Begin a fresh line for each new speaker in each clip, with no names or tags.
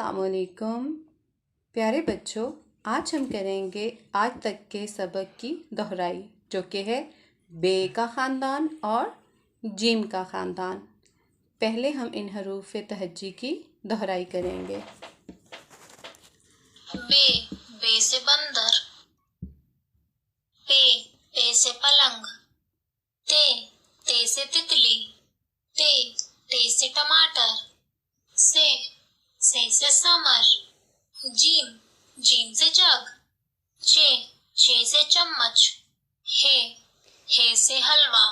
अस्सलामुअलैकुम प्यारे बच्चों, आज हम करेंगे आज तक के सबक की दोहराई, जो कि है बे का ख़ानदान और जीम का ख़ानदान। पहले हम इन हरूफ तहज्जी की दोहराई करेंगे।
बे से बंदर, पे से पलंग, ते से तितली, ते से टमाटर, से समर, जीम से जग, चे से चम्मच, हे से हलवा,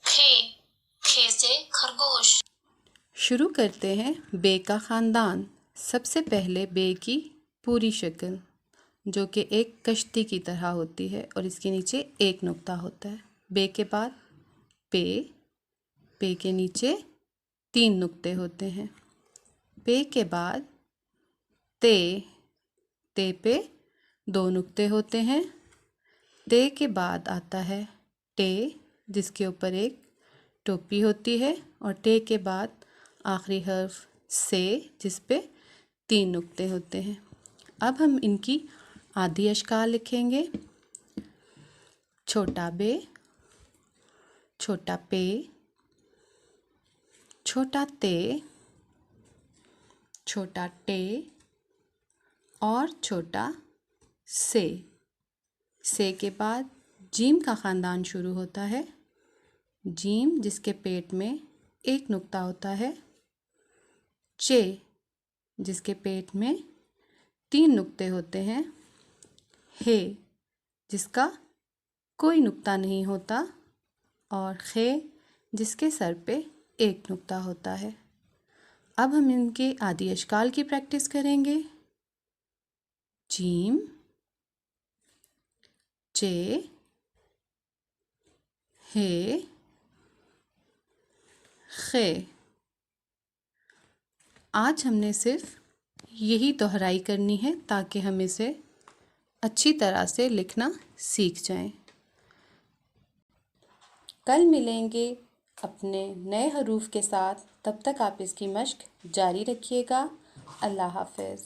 खे से खरगोश।
शुरू करते हैं बे का ख़ानदान। सबसे पहले बे की पूरी शक्ल, जो कि एक कश्ती की तरह होती है और इसके नीचे एक नुक्ता होता है। बे के बाद पे के नीचे 3 नुक्ते होते हैं। पे के बाद ते पे 2 नुक्ते होते हैं। ते के बाद आता है टे, जिसके ऊपर एक टोपी होती है, और टे के बाद आखिरी हर्फ से, जिस पे 3 नुक्ते होते हैं। अब हम इनकी आधी अशकाल लिखेंगे। छोटा बे, छोटा पे, छोटा ते, छोटा टे और छोटा से के बाद जीम का ख़ानदान शुरू होता है। जीम, जिसके पेट में एक नुक्ता होता है। चे, जिसके पेट में 3 नुक्ते होते हैं। हे, जिसका कोई नुक्ता नहीं होता, और खे, जिसके सर पे एक नुक्ता होता है। अब हम इनके आदि अशकाल की प्रैक्टिस करेंगे। जीम, चे, हे, खे। आज हमने सिर्फ यही दोहराई करनी है ताकि हम इसे अच्छी तरह से लिखना सीख जाएं। कल मिलेंगे अपने नए हरूफ के साथ। तब तक आप इसकी मश्क जारी रखिएगा। अल्लाह हाफ़िज़।